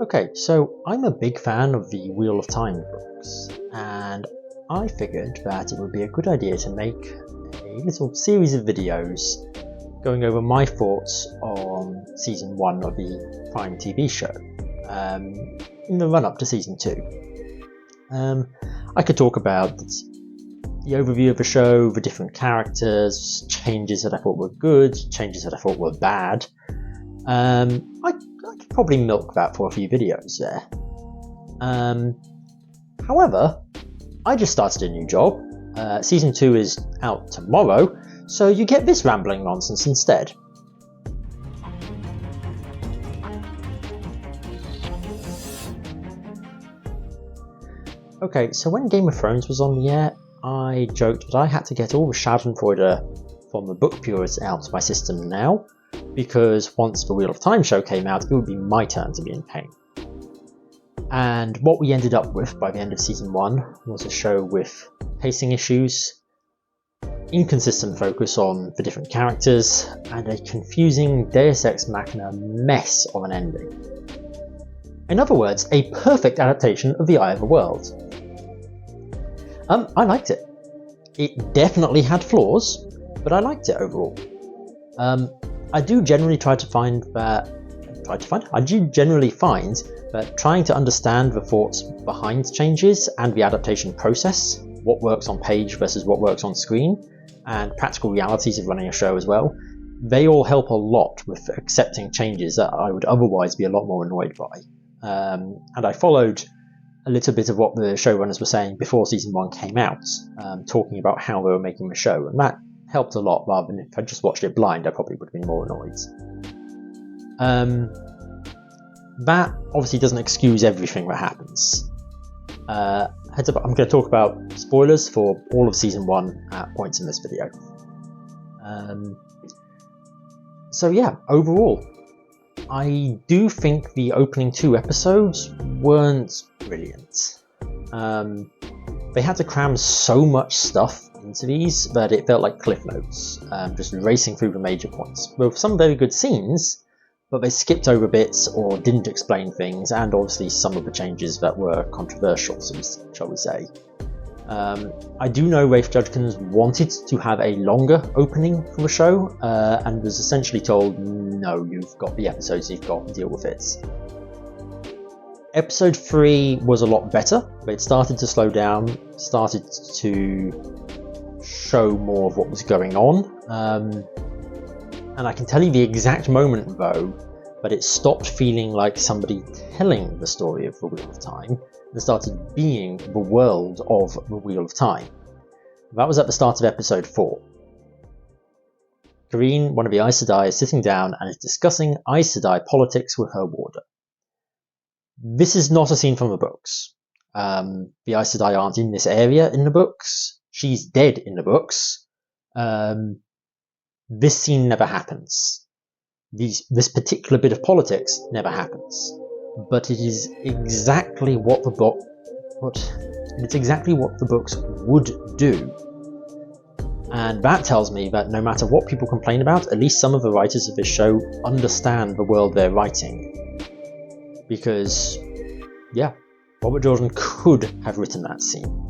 Okay, so I'm a big fan of the Wheel of Time books, and I figured that it would be a good idea to make a little series of videos going over my thoughts on Season 1 of the Prime TV show, in the run-up to Season 2. I could talk about the overview of the show, the different characters, changes that I thought were good, changes that I thought were bad. I could probably milk that for a few videos there. However, I just started a new job. Season 2 is out tomorrow, so you get this rambling nonsense instead. Okay, so when Game of Thrones was on the air, I joked that I had to get all the Schadenfreude from the book purists out of my system now, because once the Wheel of Time show came out, it would be my turn to be in pain. And what we ended up with by the end of Season 1 was a show with pacing issues, inconsistent focus on the different characters, and a confusing Deus Ex Machina mess of an ending. In other words, a perfect adaptation of The Eye of the World. I liked it. It definitely had flaws, but I liked it overall. I do generally find that trying to understand the thoughts behind changes and the adaptation process, what works on page versus what works on screen, and practical realities of running a show as well, they all help a lot with accepting changes that I would otherwise be a lot more annoyed by. And I followed a little bit of what the showrunners were saying before Season 1 came out, talking about how they were making the show, and that helped a lot, rather than if I just watched it blind, I probably would have been more annoyed. That obviously doesn't excuse everything that happens. Heads up, I'm going to talk about spoilers for all of Season 1 at points in this video. So yeah, overall, I do think the opening 2 episodes weren't brilliant. They had to cram so much stuff into these that it felt like cliff notes, just racing through the major points, with some very good scenes, but they skipped over bits or didn't explain things, and obviously some of the changes that were controversial, shall we say. I do know Rafe Judkins wanted to have a longer opening for the show, and was essentially told, no, you've got the episodes, you've got to deal with it. Episode 3 was a lot better, but it started to slow down, started to show more of what was going on, and I can tell you the exact moment though, but it stopped feeling like somebody telling the story of the Wheel of Time and started being the world of the Wheel of Time. That was at the start of episode 4. Karine, one of the Aes Sedai, is sitting down and is discussing Aes Sedai politics with her warder. This is not a scene from the books. The Aes Sedai aren't in this area in the books. She's dead in the books. This scene never happens. This particular bit of politics never happens. But it is exactly what the books would do. And that tells me that no matter what people complain about, at least some of the writers of this show understand the world they're writing. Because, yeah, Robert Jordan could have written that scene.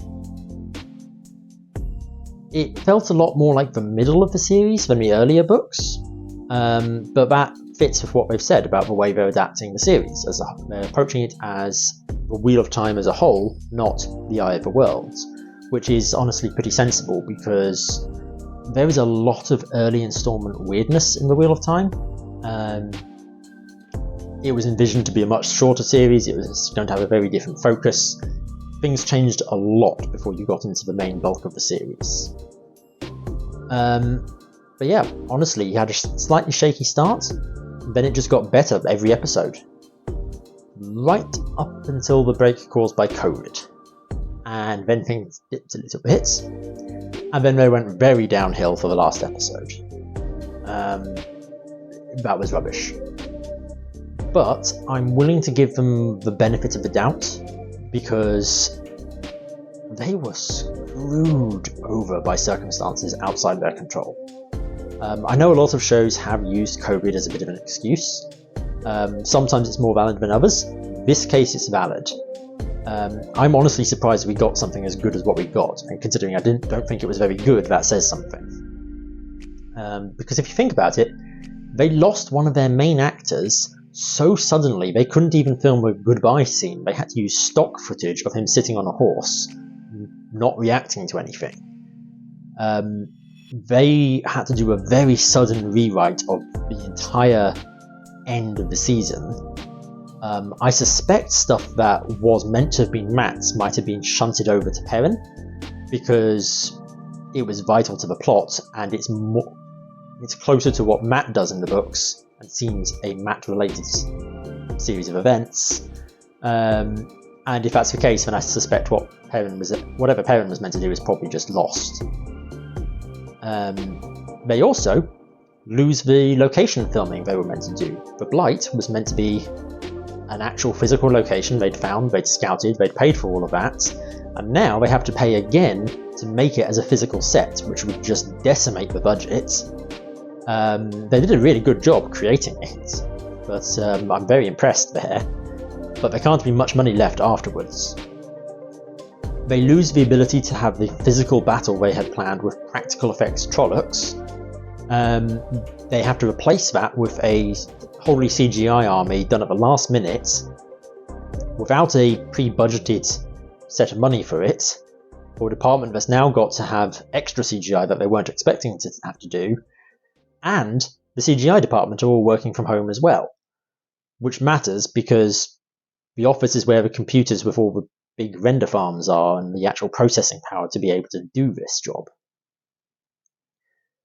It felt a lot more like the middle of the series than the earlier books, but that fits with what they've said about the way they're adapting the series. They're approaching it as the Wheel of Time as a whole, not the Eye of the World, which is honestly pretty sensible because there is a lot of early installment weirdness in the Wheel of Time. It was envisioned to be a much shorter series, it was going to have a very different focus. Things changed a lot before you got into the main bulk of the series. But yeah, honestly, you had a slightly shaky start, then it just got better every episode. Right up until the break caused by COVID. And then things dipped a little bit, and then they went very downhill for the last episode. That was rubbish. But I'm willing to give them the benefit of the doubt, because they were screwed over by circumstances outside their control. I know a lot of shows have used COVID as a bit of an excuse. Sometimes it's more valid than others. this case it's valid. I'm honestly surprised we got something as good as what we got, and considering I don't think it was very good, that says something. Because if you think about it, they lost one of their main actors so suddenly they couldn't even film a goodbye scene. They had to use stock footage of him sitting on a horse, not reacting to anything. They had to do a very sudden rewrite of the entire end of the season. I suspect stuff that was meant to have been Matt's might have been shunted over to Perrin, because it was vital to the plot, and it's closer to what Matt does in the books, and seems a Matt-related series of events. And if that's the case, then I suspect whatever Perrin was meant to do is probably just lost. They also lose the location filming they were meant to do. The Blight was meant to be an actual physical location they'd found, they'd scouted, they'd paid for all of that, and now they have to pay again to make it as a physical set, which would just decimate the budget. They did a really good job creating it, but I'm very impressed there. But there can't be much money left afterwards. They lose the ability to have the physical battle they had planned with practical effects Trollocs. They have to replace that with a wholly CGI army done at the last minute, without a pre-budgeted set of money for it, for a department that's now got to have extra CGI that they weren't expecting to have to do, and the CGI department are all working from home as well, which matters because the office is where the computers with all the big render farms are and the actual processing power to be able to do this job.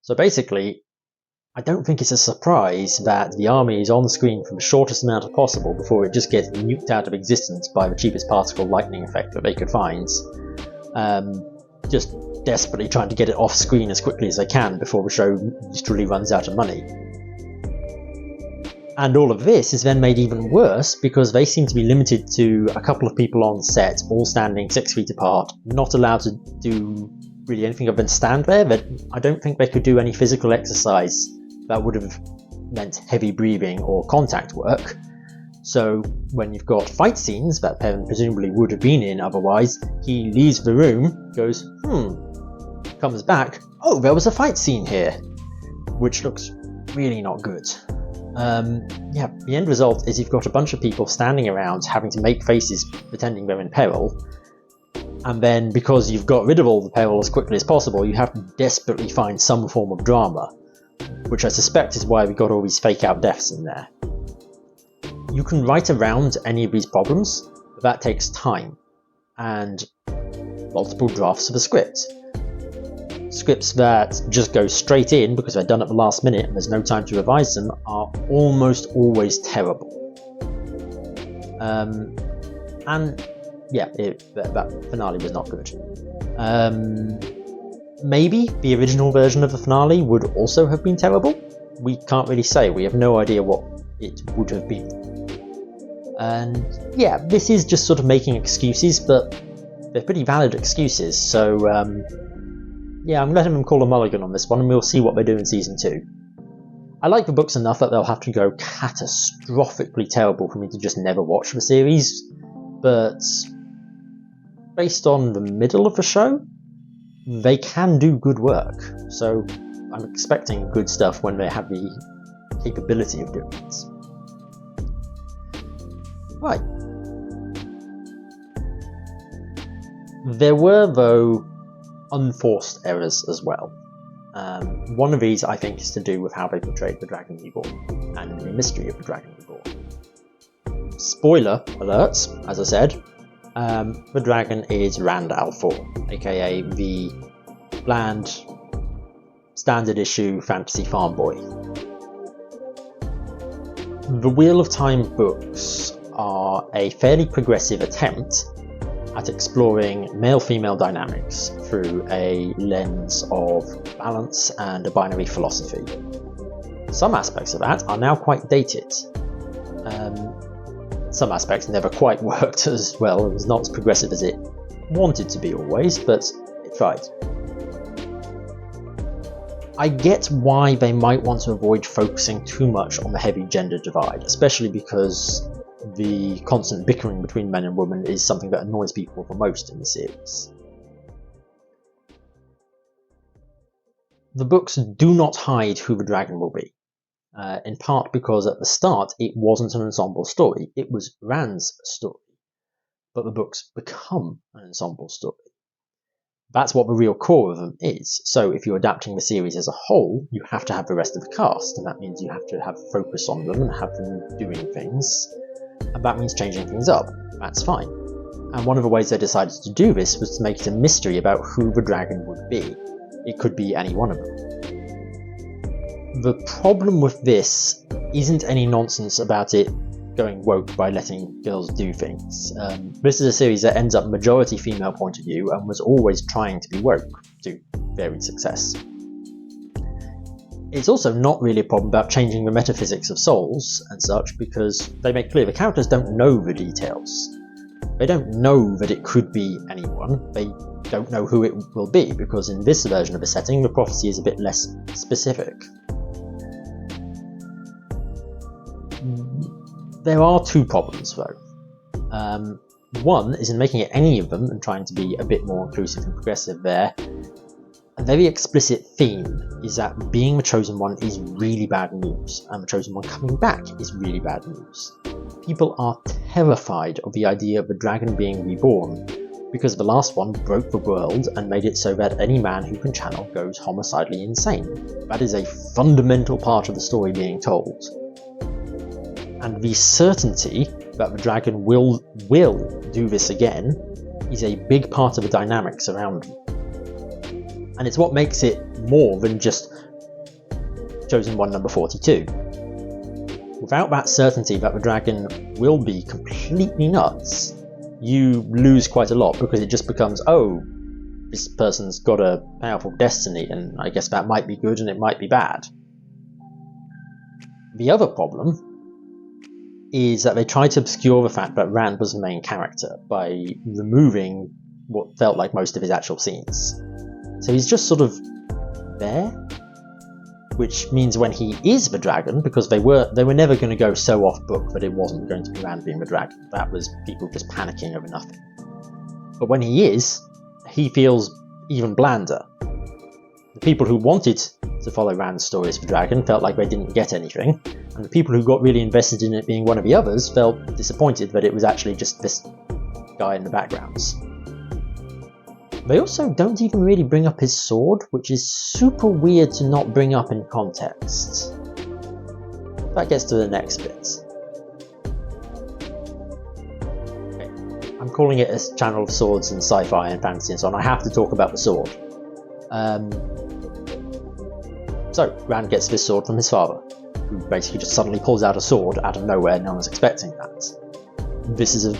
So basically, I don't think it's a surprise that the army is on screen for the shortest amount of possible before it just gets nuked out of existence by the cheapest particle lightning effect that they could find. Just desperately trying to get it off screen as quickly as they can before the show literally runs out of money. And all of this is then made even worse because they seem to be limited to a couple of people on set, all standing 6 feet apart, not allowed to do really anything other than stand there. But I don't think they could do any physical exercise that would have meant heavy breathing or contact work. So when you've got fight scenes that Perrin presumably would have been in otherwise, he leaves the room, goes, comes back, oh, there was a fight scene here, which looks really not good. The end result is you've got a bunch of people standing around having to make faces pretending they're in peril, and then because you've got rid of all the peril as quickly as possible, you have to desperately find some form of drama, which I suspect is why we got all these fake out deaths in there. You can write around any of these problems, but that takes time, and multiple drafts of a script. Scripts that just go straight in because they're done at the last minute and there's no time to revise them are almost always terrible. That finale was not good. Maybe the original version of the finale would also have been terrible. We can't really say. We have no idea what it would have been. And this is just sort of making excuses, but they're pretty valid excuses, so I'm letting them call a mulligan on this one, and we'll see what they do in Season 2. I like the books enough that they'll have to go catastrophically terrible for me to just never watch the series, but based on the middle of the show, they can do good work, so I'm expecting good stuff when they have the capability of doing it. Right. There were, though, unforced errors as well. One of these, I think, is to do with how they portrayed the Dragon Reborn and the mystery of the Dragon Reborn. Spoiler alert, as I said, the dragon is Randall 4, aka the bland, standard issue fantasy farm boy. The Wheel of Time books are a fairly progressive attempt at exploring male-female dynamics through a lens of balance and a binary philosophy. Some aspects of that are now quite dated. Some aspects never quite worked as well. It was not as progressive as it wanted to be always, but it tried. I get why they might want to avoid focusing too much on the heavy gender divide, especially because the constant bickering between men and women is something that annoys people the most in the series. The books do not hide who the dragon will be, in part because at the start it wasn't an ensemble story, it was Rand's story, but the books become an ensemble story. That's what the real core of them is, so if you're adapting the series as a whole, you have to have the rest of the cast, and that means you have to have focus on them and have them doing things, and that means changing things up. That's fine. And one of the ways they decided to do this was to make it a mystery about who the dragon would be. It could be any one of them. The problem with this isn't any nonsense about it going woke by letting girls do things. This is a series that ends up majority female point of view and was always trying to be woke, to varied success. It's also not really a problem about changing the metaphysics of souls and such, because they make clear the characters don't know the details. They don't know that it could be anyone, they don't know who it will be, because in this version of the setting the prophecy is a bit less specific. There are two problems though. One is in making it any of them and trying to be a bit more inclusive and progressive there. A very explicit theme is that being the Chosen One is really bad news, and the Chosen One coming back is really bad news. People are terrified of the idea of the dragon being reborn, because the last one broke the world and made it so that any man who can channel goes homicidally insane. That is a fundamental part of the story being told. And the certainty that the dragon will do this again is a big part of the dynamics around them. And it's what makes it more than just Chosen One number 42. Without that certainty that the dragon will be completely nuts, you lose quite a lot, because it just becomes, oh, this person's got a powerful destiny, and I guess that might be good and it might be bad. The other problem is that they tried to obscure the fact that Rand was the main character by removing what felt like most of his actual scenes. So he's just sort of there, which means when he is the dragon, because they were never going to go so off book that it wasn't going to be Rand being the dragon. That was people just panicking over nothing. But when he is, he feels even blander. The people who wanted to follow Rand's story as the dragon felt like they didn't get anything, and the people who got really invested in it being one of the others felt disappointed that it was actually just this guy in the backgrounds. They also don't even really bring up his sword, which is super weird to not bring up in context. That gets to the next bit. Okay. I'm calling it a channel of swords and sci-fi and fantasy and so on. I have to talk about the sword. So, Rand gets this sword from his father, who basically just suddenly pulls out a sword out of nowhere, no one's expecting that. This is a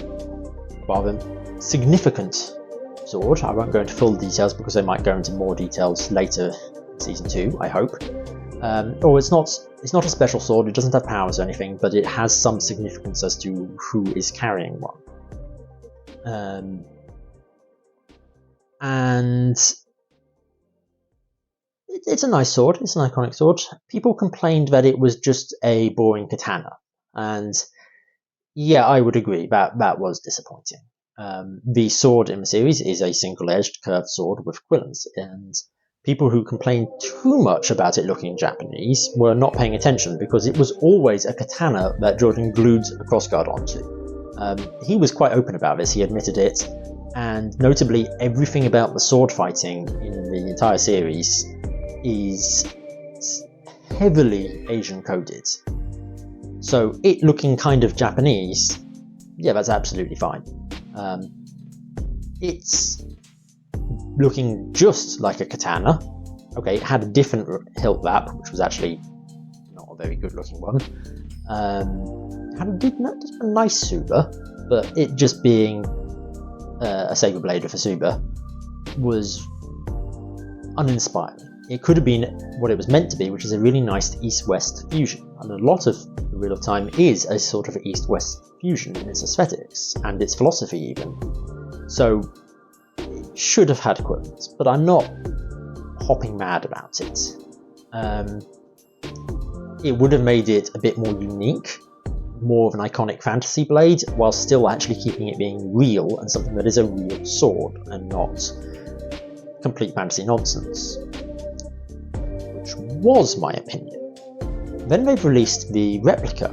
rather significant sword. I won't go into full details because they might go into more details later in Season 2, I hope. It's not a special sword, it doesn't have powers or anything, but it has some significance as to who is carrying one. And it's a nice sword, it's an iconic sword. People complained that it was just a boring katana, and yeah, I would agree, that was disappointing. The sword in the series is a single-edged curved sword with quillons, and people who complained too much about it looking Japanese were not paying attention, because it was always a katana that Jordan glued a crossguard onto. He was quite open about this, he admitted it, and notably everything about the sword fighting in the entire series is heavily Asian coded. So it looking kind of Japanese, yeah, that's absolutely fine. It's looking just like a katana. Okay, it had a different hilt wrap, which was actually not a very good looking one. Had a nice Suba, but it just being a saber blade with a Suba was uninspiring. It could have been what it was meant to be, which is a really nice east-west fusion, and a lot of the Wheel of Time is a sort of east-west fusion in its aesthetics and its philosophy even. So it should have had equivalents, but I'm not hopping mad about it. It would have made it a bit more unique more of an iconic fantasy blade, while still actually keeping it being real and something that is a real sword and not complete fantasy nonsense. Which was my opinion. Then they've released the replica,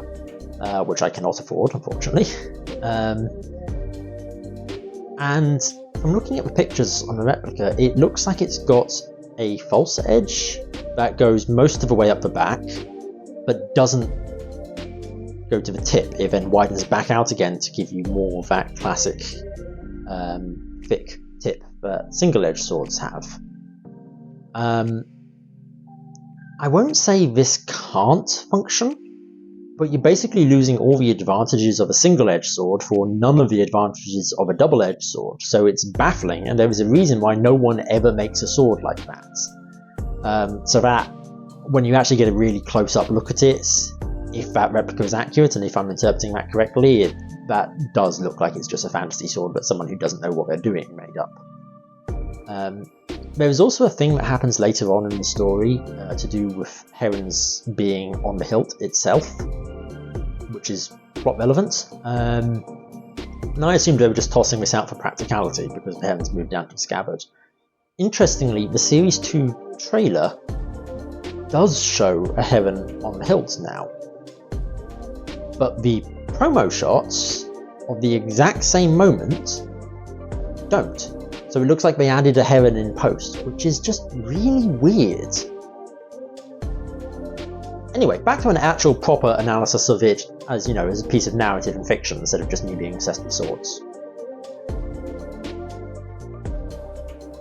which I cannot afford, unfortunately. And from looking at the pictures on the replica, it looks like it's got a false edge that goes most of the way up the back, but doesn't go to the tip. It then widens back out again to give you more of that classic thick tip that single-edged swords have. I won't say this can't function, but you're basically losing all the advantages of a single-edged sword for none of the advantages of a double-edged sword, so it's baffling, and there is a reason why no one ever makes a sword like that. So that, when you actually get a really close-up look at it, if that replica is accurate, and if I'm interpreting that correctly, that does look like it's just a fantasy sword that someone who doesn't know what they're doing made up. There is also a thing that happens later on in the story to do with Heron's being on the hilt itself, which is plot relevant. And I assumed they were just tossing this out for practicality because the Heron's moved down to the scabbard. Interestingly, the Series 2 trailer does show a Heron on the hilt now, but the promo shots of the exact same moment don't. So it looks like they added a Heron in post, which is just really weird. Anyway, back to an actual proper analysis of it as, as a piece of narrative and fiction instead of just me being obsessed with swords.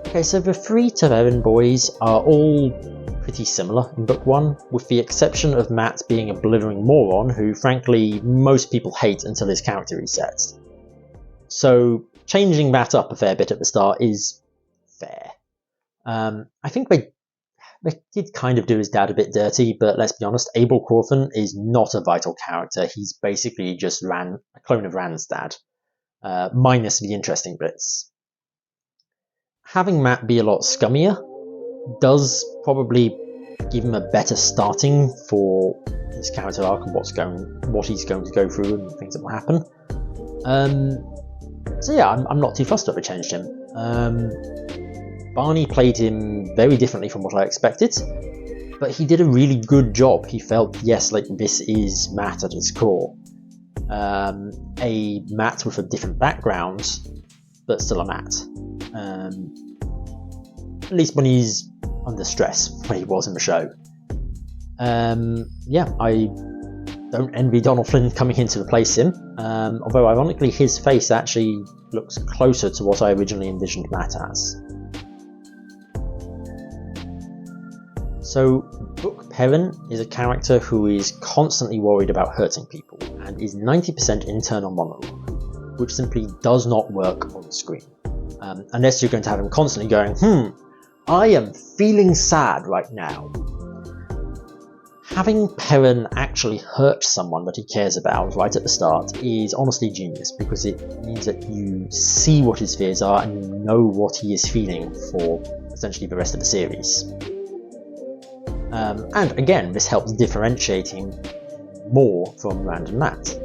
Okay, so the 3 Ta'veren boys are all pretty similar in book 1, with the exception of Matt being a blithering moron who, frankly, most people hate until his character resets. So changing that up a fair bit at the start is fair. I think they did kind of do his dad a bit dirty, but let's be honest, Abel Cawthon is not a vital character. He's basically just a clone of Rand's dad, minus the interesting bits. Having Matt be a lot scummier does probably give him a better starting for his character arc and what he's going to go through and things that will happen. So yeah, I'm not too fussed that they changed him. Barney played him very differently from what I expected, but he did a really good job. He felt, yes, like this is Matt at its core. A Matt with a different background, but still a Matt. At least when he's under stress, when he was in the show. Yeah, I don't envy Donald Flynn coming in to replace him, although ironically his face actually looks closer to what I originally envisioned Matt as. So, Book Perrin is a character who is constantly worried about hurting people, and is 90% internal monologue, which simply does not work on screen. Unless you're going to have him constantly going, I am feeling sad right now. Having Perrin actually hurt someone that he cares about right at the start is honestly genius, because it means that you see what his fears are and you know what he is feeling for essentially the rest of the series. And again, this helps differentiate him more from Rand and Matt.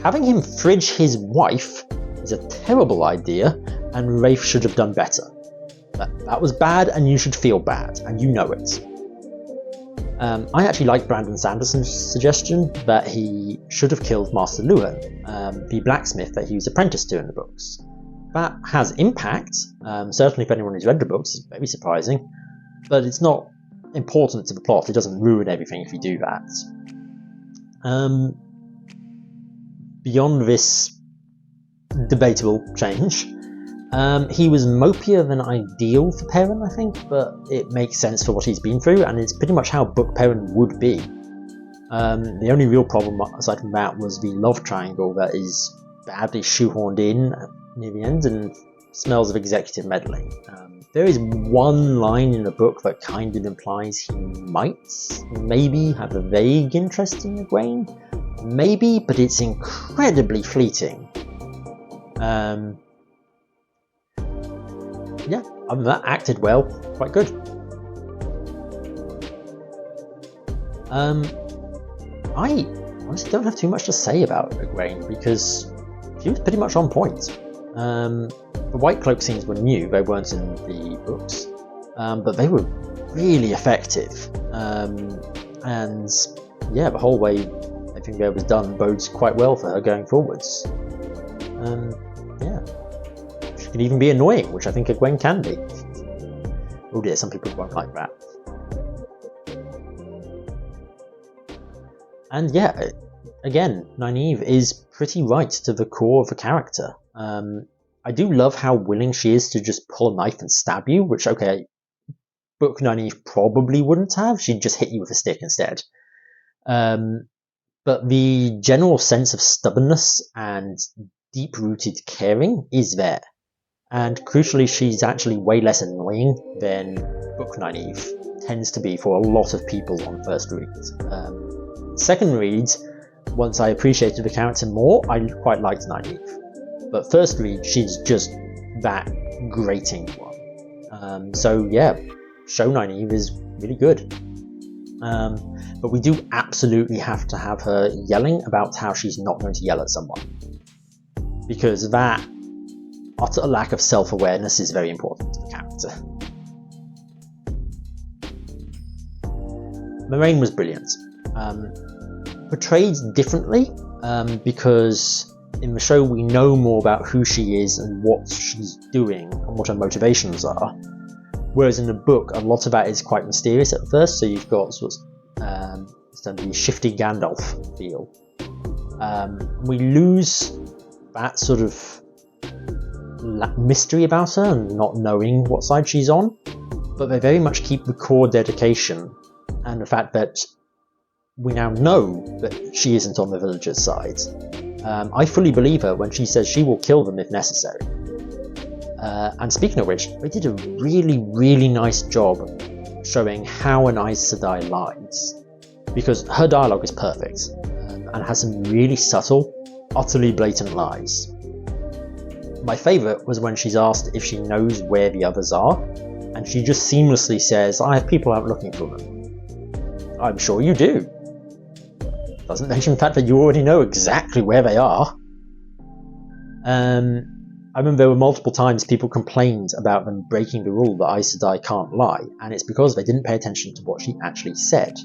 Having him fridge his wife is a terrible idea, and Rafe should have done better. That was bad, and you should feel bad, and you know it. I actually like Brandon Sanderson's suggestion that he should have killed Master Luan, the blacksmith that he was apprenticed to in the books. That has impact, certainly if anyone who's read the books, it's very surprising, but it's not important to the plot. It doesn't ruin everything if you do that. Beyond this debatable change, he was mopier than ideal for Perrin, I think, but it makes sense for what he's been through, and it's pretty much how Book Perrin would be. The only real problem, aside from that, was the love triangle that is badly shoehorned in near the end and smells of executive meddling. There is one line in the book that kind of implies he might, maybe, have a vague interest in Egwene. Maybe, but it's incredibly fleeting. Yeah, other than that, acted well, quite good. I honestly don't have too much to say about Egwene because she was pretty much on point. The White Cloak scenes were new, they weren't in the books, but they were really effective. And yeah, the whole way everything there was done bodes quite well for her going forwards. Yeah, she could even be annoying, which I think Egwene can be. Oh dear, some people won't like that. And yeah, again, Nynaeve is pretty right to the core of the character. I do love how willing she is to just pull a knife and stab you, which, okay, book Nynaeve probably wouldn't have. She'd just hit you with a stick instead. But the general sense of stubbornness and deep-rooted caring is there. And crucially, she's actually way less annoying than book Nynaeve tends to be for a lot of people on first read. Second read, once I appreciated the character more, I quite liked Nynaeve. But first read, she's just that grating one. So yeah, show Nynaeve is really good. But we do absolutely have to have her yelling about how she's not going to yell at someone. Because that utter lack of self-awareness is very important to the character. Moiraine was brilliant. Portrayed differently, because in the show we know more about who she is and what she's doing and what her motivations are, whereas in the book a lot of that is quite mysterious at first, so you've got sort of the shifty Gandalf feel. We lose that sort of mystery about her and not knowing what side she's on, but they very much keep the core dedication and the fact that we now know that she isn't on the villagers' side. I fully believe her when she says she will kill them if necessary. And speaking of which, they did a really, really nice job showing how an Aes Sedai lies, because her dialogue is perfect and has some really subtle, utterly blatant lies. My favourite was when she's asked if she knows where the others are, and she just seamlessly says, "I have people out looking for them." I'm sure you do. Doesn't mention the fact that you already know exactly where they are. I remember there were multiple times people complained about them breaking the rule that Aes Sedai can't lie, and it's because they didn't pay attention to what she actually said.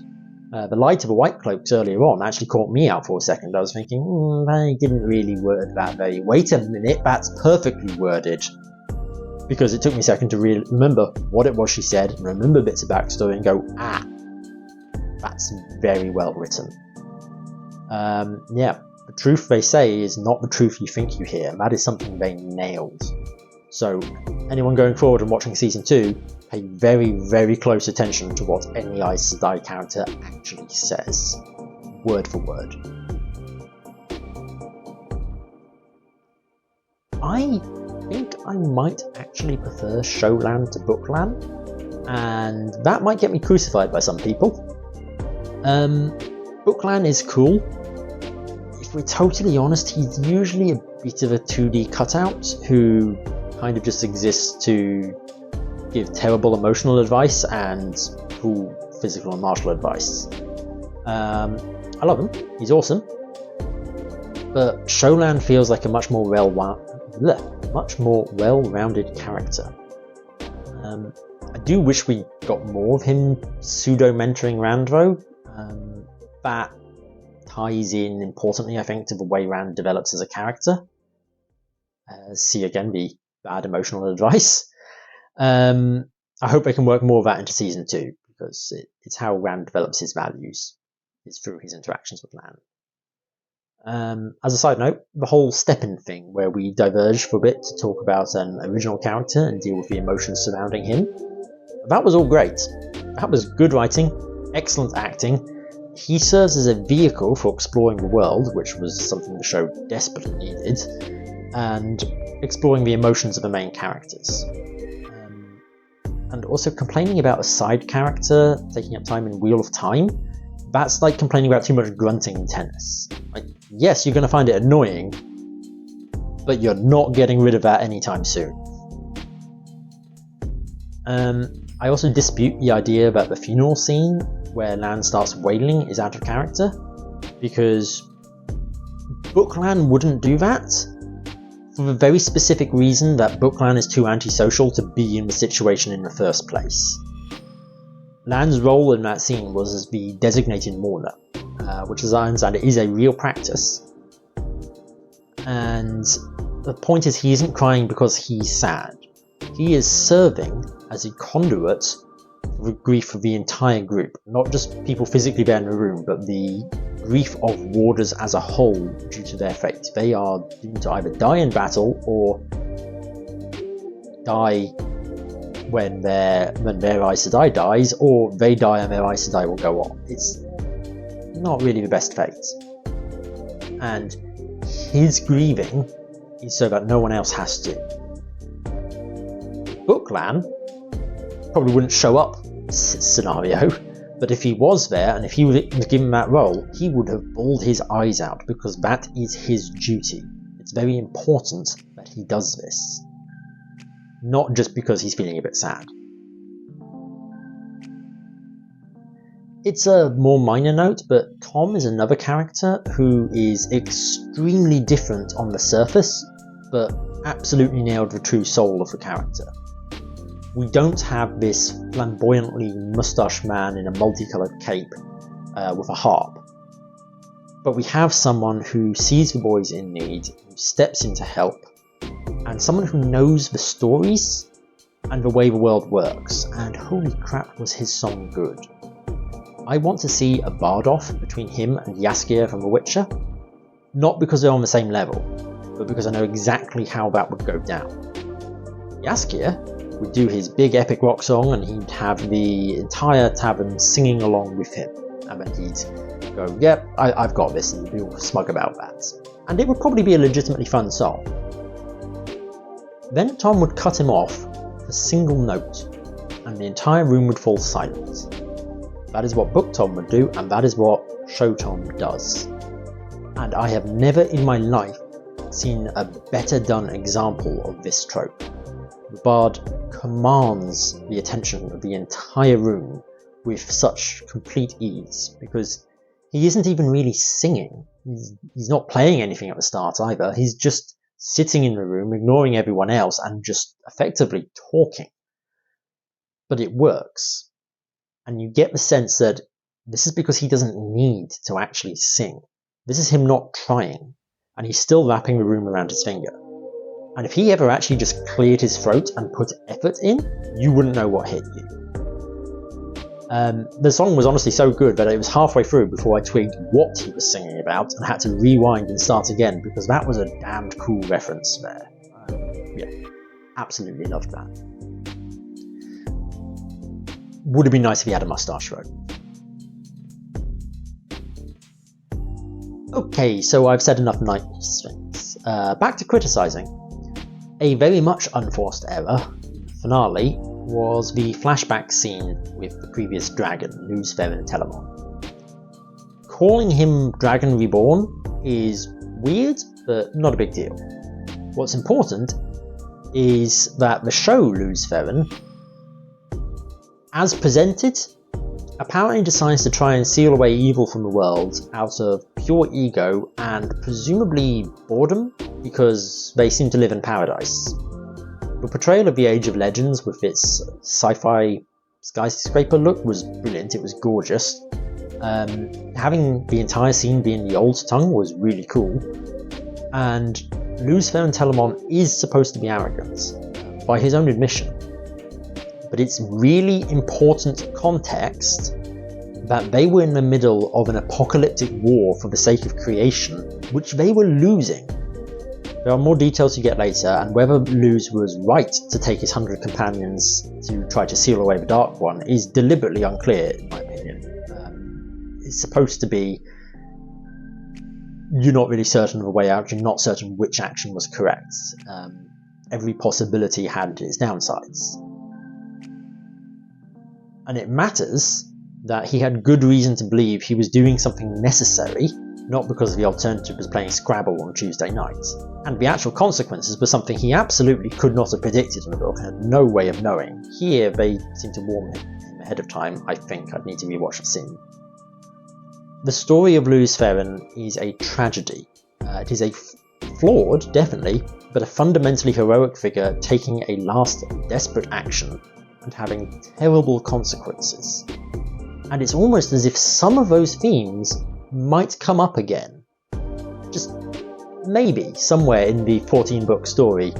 The lie to the White Cloaks earlier on actually caught me out for a second. I was thinking, they didn't really word that very... Wait a minute, that's perfectly worded. Because it took me a second to really remember what it was she said, and remember bits of backstory and go, that's very well written. Yeah, the truth they say is not the truth you think you hear, and that is something they nailed. So, anyone going forward and watching Season 2, pay very, very close attention to what any Aes Sedai character actually says, word for word. I think I might actually prefer Showland to Bookland, and that might get me crucified by some people. Bookland is cool. If we're totally honest, he's usually a bit of a 2D cutout who kind of just exists to give terrible emotional advice and cool physical and martial advice. I love him, he's awesome, but Showland feels like a much more well-rounded character. I do wish we got more of him pseudo-mentoring Rand though. That ties in importantly, I think, to the way Rand develops as a character. See again the bad emotional advice. I hope they can work more of that into Season 2, because it's how Rand develops his values, is through his interactions with Lan. As a side note, the whole step-in thing, where we diverge for a bit to talk about an original character and deal with the emotions surrounding him, that was all great. That was good writing, excellent acting. He serves as a vehicle for exploring the world, which was something the show desperately needed, and exploring the emotions of the main characters. And also complaining about a side character taking up time in Wheel of Time, that's like complaining about too much grunting in tennis. Like, yes, you're going to find it annoying, but you're not getting rid of that anytime soon. I also dispute the idea that the funeral scene where Lan starts wailing is out of character. because Booklan wouldn't do that, for the very specific reason that Booklan is too antisocial to be in the situation in the first place. Lan's role in that scene was as the designated mourner, which as I understand it is a real practice. And the point is, he isn't crying because he's sad. He is serving as a conduit for the grief of the entire group, not just people physically there in the room, but the grief of warders as a whole due to their fate. They are doomed to either die in battle or die when their Aes Sedai dies, or they die and their Aes Sedai will go on. It's not really the best fate. And his grieving is so that no one else has to. Booklan probably wouldn't show up scenario, but if he was there and if he was given that role, he would have bawled his eyes out because that is his duty. It's very important that he does this, not just because he's feeling a bit sad. It's a more minor note, but Tom is another character who is extremely different on the surface, but absolutely nailed the true soul of the character. We don't have this flamboyantly mustached man in a multicoloured cape with a harp, but we have someone who sees the boys in need, who steps in to help, and someone who knows the stories and the way the world works, and holy crap was his song good. I want to see a bard-off between him and Jaskier from The Witcher, not because they're on the same level, but because I know exactly how that would go down. Jaskier would do his big epic rock song and he'd have the entire tavern singing along with him, and then he'd go, yep, I've got this, and be all smug about that. And it would probably be a legitimately fun song. Then Tom would cut him off with a single note, and the entire room would fall silent. That is what Book Tom would do, and that is what Show Tom does. And I have never in my life seen a better done example of this trope. The bard commands the attention of the entire room with such complete ease, because he isn't even really singing. He's not playing anything at the start either. He's just sitting in the room, ignoring everyone else, and just effectively talking. But it works. And you get the sense that this is because he doesn't need to actually sing. This is him not trying, and he's still wrapping the room around his finger. And if he ever actually just cleared his throat and put effort in, you wouldn't know what hit you. The song was honestly so good that it was halfway through before I twigged what he was singing about and had to rewind and start again, because that was a damned cool reference there. Yeah, absolutely loved that. Would have been nice if he had a moustache though. Okay, so I've said enough nice things. Back to criticising. A very much unforced error, finale, was the flashback scene with the previous dragon, Luz Therin Telamon. Calling him Dragon Reborn is weird, but not a big deal. What's important is that the show Luz Therin, as presented, apparently decides to try and seal away evil from the world out of pure ego and presumably boredom, because they seem to live in paradise. The portrayal of the Age of Legends with its sci-fi skyscraper look was brilliant, it was gorgeous. Having the entire scene be in the old tongue was really cool. And Luz Therin Telamon is supposed to be arrogant, by his own admission. But it's really important context that they were in the middle of an apocalyptic war for the sake of creation, which they were losing. There are more details to get later, and whether Luz was right to take his 100 companions to try to seal away the Dark One is deliberately unclear, in my opinion. It's supposed to be, you're not really certain of a way out, you're not certain which action was correct. Every possibility had its downsides. And it matters that he had good reason to believe he was doing something necessary, not because the alternative was playing Scrabble on Tuesday night. And the actual consequences were something he absolutely could not have predicted in the book and had no way of knowing. Here they seem to warn him ahead of time. I think I'd need to rewatch the scene. the story of Lewis Ferren is a tragedy. It is a flawed, definitely, but a fundamentally heroic figure taking a last desperate action and having terrible consequences. And it's almost as if some of those themes might come up again. Just maybe somewhere in the 14-book story,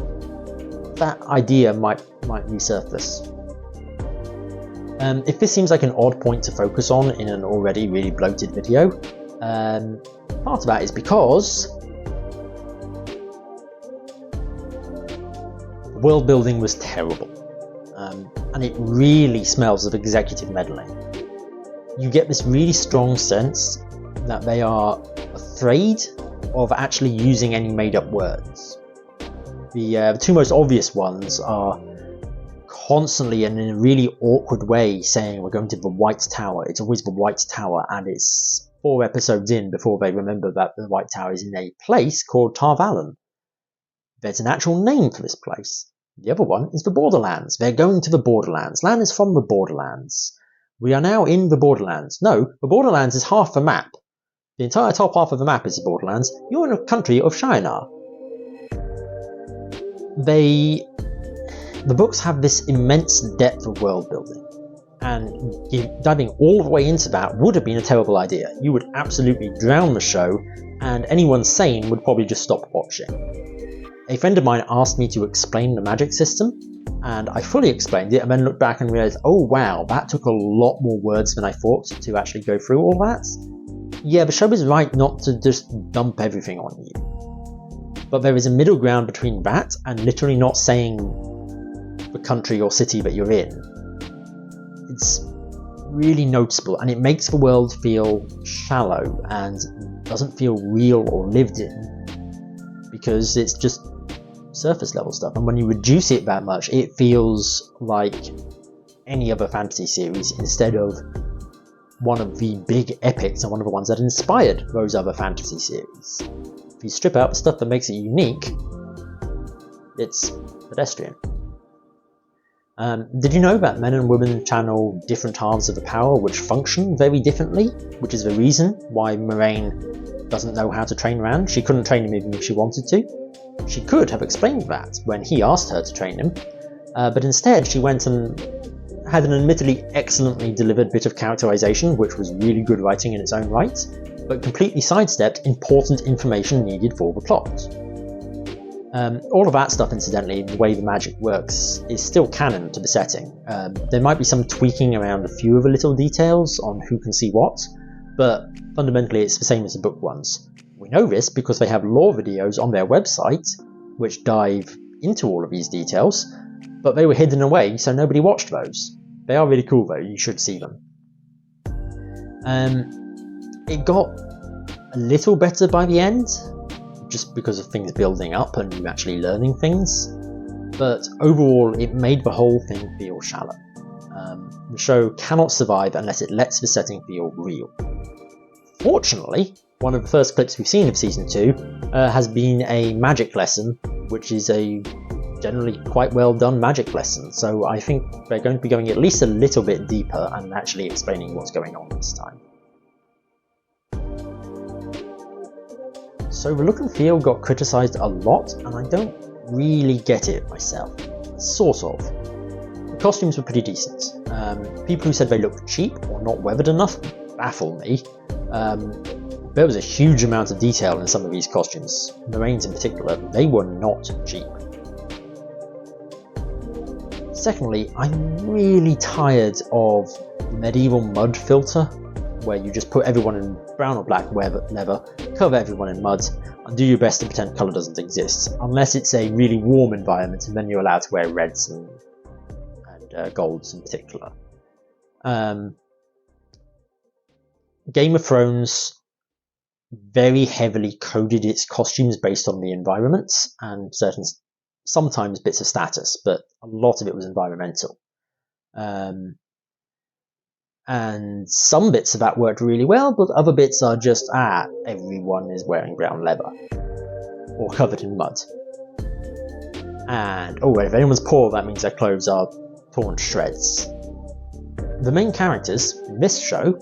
that idea might resurface. If this seems like an odd point to focus on in an already really bloated video, part of that is because the world building was terrible, and it really smells of executive meddling. You get this really strong sense that they are afraid of actually using any made-up words. The two most obvious ones are constantly and in a really awkward way saying we're going to the White Tower. It's always the White Tower, and it's 4 episodes in before they remember that the White Tower is in a place called Tar Valon. There's an actual name for this place. The other one is the Borderlands. They're going to the Borderlands. Lan is from the Borderlands. We are now in the Borderlands. No, the Borderlands is half the map. The entire top half of the map is the Borderlands. You're in a country of Shinar. The books have this immense depth of world building, and diving all the way into that would have been a terrible idea. You would absolutely drown the show, and anyone sane would probably just stop watching. A friend of mine asked me to explain the magic system, and I fully explained it, and then looked back and realised, oh wow, that took a lot more words than I thought to actually go through all that. Yeah, the show is right not to just dump everything on you. But there is a middle ground between that and literally not saying the country or city that you're in. It's really noticeable, and it makes the world feel shallow and doesn't feel real or lived in, because it's just surface level stuff. And when you reduce it that much, it feels like any other fantasy series instead of one of the big epics and one of the ones that inspired those other fantasy series. If you strip out the stuff that makes it unique, it's pedestrian. Did you know that men and women channel different halves of the power which function very differently? Which is the reason why Moiraine doesn't know how to train Rand. She couldn't train him even if she wanted to. She could have explained that when he asked her to train him, but instead she went and had an admittedly excellently delivered bit of characterization, which was really good writing in its own right, but completely sidestepped important information needed for the plot. All of that stuff, incidentally, the way the magic works, is still canon to the setting. There might be some tweaking around a few of the little details on who can see what, but fundamentally it's the same as the book ones. We know this because they have lore videos on their website which dive into all of these details, but they were hidden away so nobody watched those. They are really cool though, you should see them. It got a little better by the end, just because of things building up and you actually learning things, but overall it made the whole thing feel shallow. The show cannot survive unless it lets the setting feel real. Fortunately, one of the first clips we've seen of Season 2 has been a magic lesson, which is a generally quite well done magic lesson, so I think they're going to be going at least a little bit deeper and actually explaining what's going on this time. So the look and feel got criticised a lot, and I don't really get it myself. Sort of. The costumes were pretty decent. People who said they looked cheap or not weathered enough baffle me. There was a huge amount of detail in some of these costumes. Moiraine's in particular, they were not cheap. Secondly, I'm really tired of the medieval mud filter, where you just put everyone in brown or black leather, cover everyone in mud, and do your best to pretend colour doesn't exist, unless it's a really warm environment, and then you're allowed to wear reds and golds in particular. Game of Thrones very heavily coded its costumes based on the environments and sometimes bits of status, but a lot of it was environmental. And some bits of that worked really well, but other bits are just, everyone is wearing brown leather or covered in mud. And, if anyone's poor, that means their clothes are torn to shreds. The main characters in this show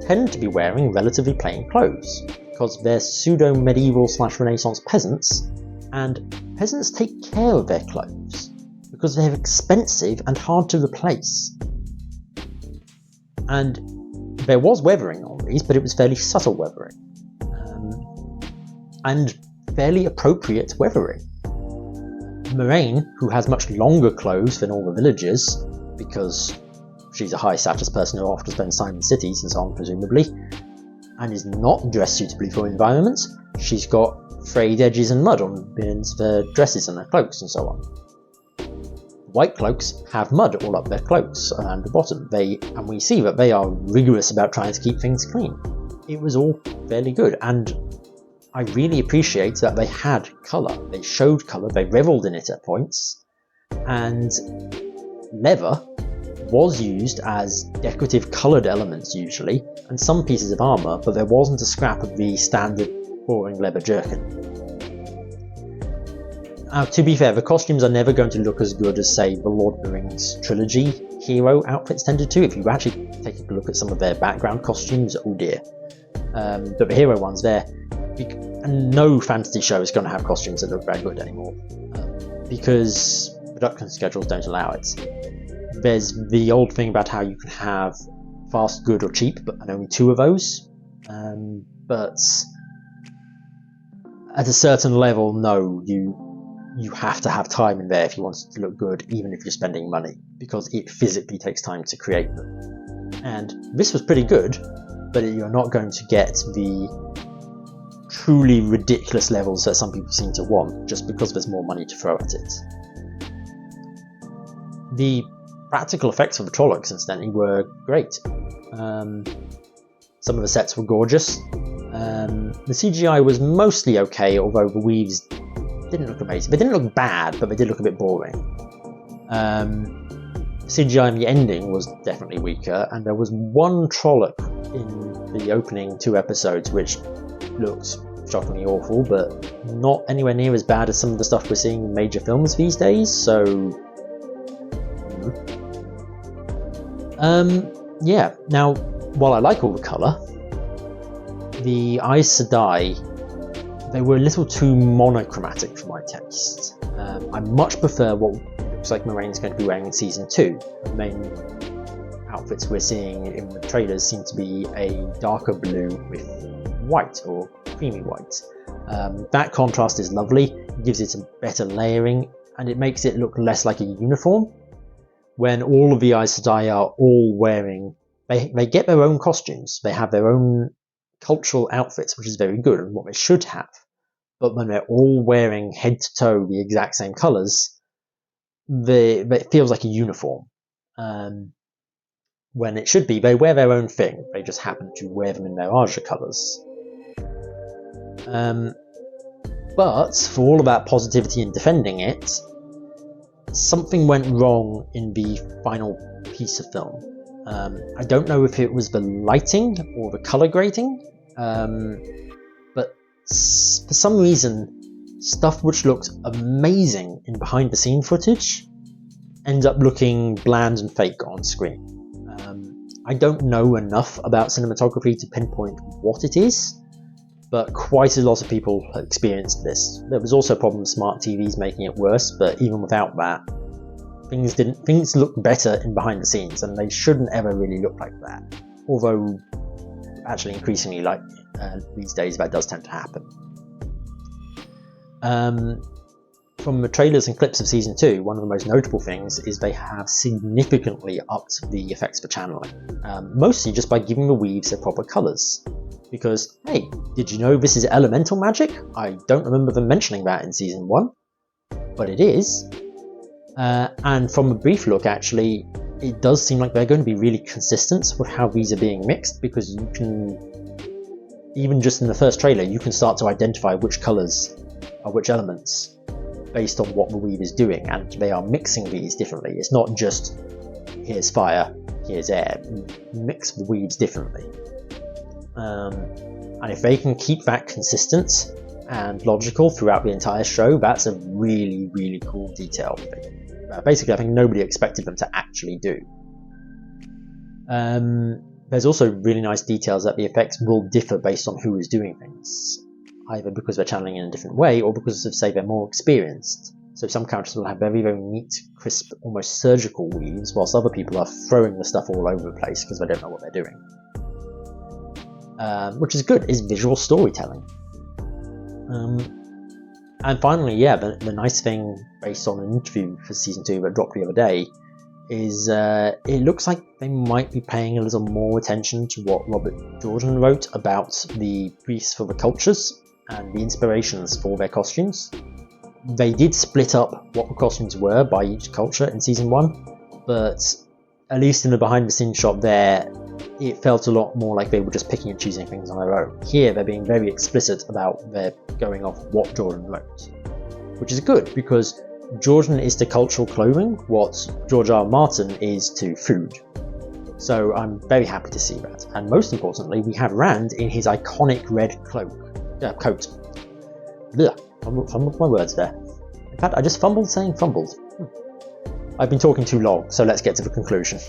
tend to be wearing relatively plain clothes, because they're pseudo-medieval / Renaissance peasants, and peasants take care of their clothes, because they're expensive and hard to replace. And there was weathering on these, but it was fairly subtle weathering, and fairly appropriate weathering. Moiraine, who has much longer clothes than all the villagers, because she's a high status person who often spends time in cities and so on, presumably, and is not dressed suitably for environments, she's got frayed edges and mud on the dresses and their cloaks and so on. White cloaks have mud all up their cloaks around the bottom, and we see that they are rigorous about trying to keep things clean. It was all fairly good, and I really appreciate that they had colour, they showed colour, they revelled in it at points, and leather was used as decorative coloured elements usually, and some pieces of armour, but there wasn't a scrap of the standard boring leather jerkin. To be fair, the costumes are never going to look as good as, say, the Lord of the Rings trilogy hero outfits tended to. If you actually take a look at some of their background costumes, oh dear. But the hero ones there, and no fantasy show is going to have costumes that look very good anymore, because production schedules don't allow it. There's the old thing about how you can have fast, good, or cheap, and only two of those. But at a certain level, no, you have to have time in there if you want it to look good, even if you're spending money, because it physically takes time to create them. And this was pretty good, but you're not going to get the truly ridiculous levels that some people seem to want, just because there's more money to throw at it. The practical effects of the Trollocs, incidentally, were great. Some of the sets were gorgeous. The CGI was mostly okay, although the weaves didn't look amazing. They didn't look bad, but they did look a bit boring. CGI in the ending was definitely weaker, and there was one Trolloc in the opening 2 episodes which looked shockingly awful, but not anywhere near as bad as some of the stuff we're seeing in major films these days, so... yeah, now, while I like all the colour, the Aes Sedai, they were a little too monochromatic for my taste. I much prefer what looks like Moiraine's going to be wearing in Season 2. The main outfits we're seeing in the trailers seem to be a darker blue with white, or creamy white. That contrast is lovely, it gives it a better layering, and it makes it look less like a uniform. When all of the Aes Sedai are all wearing... They get their own costumes, they have their own cultural outfits, which is very good, and what they should have. But when they're all wearing head to toe the exact same colours, it feels like a uniform. When it should be, they wear their own thing, they just happen to wear them in their Aja colours. But, for all of that positivity in defending it, something went wrong in the final piece of film. I don't know if it was the lighting or the colour grading, but for some reason, stuff which looked amazing in behind the scene footage ends up looking bland and fake on screen. I don't know enough about cinematography to pinpoint what it is, but quite a lot of people experienced this. There was also a problem with smart TVs making it worse, but even without that, things look better in behind the scenes, and they shouldn't ever really look like that. Although, actually increasingly like these days, that does tend to happen. From the trailers and clips of Season 2, one of the most notable things is they have significantly upped the effects for channeling, mostly just by giving the weaves their proper colours. Because, hey, did you know this is elemental magic? I don't remember them mentioning that in Season 1, but it is. And from a brief look, actually, it does seem like they're going to be really consistent with how these are being mixed, because you can, even just in the first trailer, you can start to identify which colours are which elements based on what the weave is doing, and they are mixing these differently. It's not just, here's fire, here's air. Mix the weaves differently. And if they can keep that consistent and logical throughout the entire show, that's a really, really cool detail thing. Basically, I think nobody expected them to actually do. There's also really nice details that the effects will differ based on who is doing things, either because they're channeling in a different way or because of, say, they're more experienced. So some characters will have very, very neat, crisp, almost surgical weaves, whilst other people are throwing the stuff all over the place because they don't know what they're doing. Which is good, is visual storytelling. And finally, yeah, the nice thing, based on an interview for Season 2 that dropped the other day, is it looks like they might be paying a little more attention to what Robert Jordan wrote about the briefs for the cultures and the inspirations for their costumes. They did split up what the costumes were by each culture in Season 1, but at least in the behind the scenes shot there, it felt a lot more like they were just picking and choosing things on their own. Here, they're being very explicit about their going off what Jordan wrote, which is good because Jordan is to cultural clothing what George R. R. Martin is to food. So I'm very happy to see that. And most importantly, we have Rand in his iconic red coat. Blech, fumbled my words there. In fact, I just fumbled saying fumbled. I've been talking too long, so let's get to the conclusion.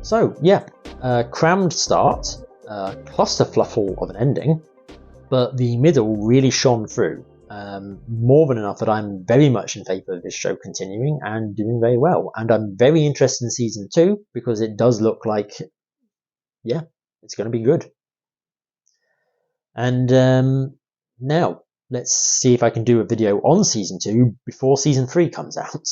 So, yeah, crammed start, clusterfluffle of an ending, but the middle really shone through. More than enough that I'm very much in favour of this show continuing and doing very well. And I'm very interested in Season 2 because it does look like, yeah, it's going to be good. And now, let's see if I can do a video on Season 2 before Season 3 comes out.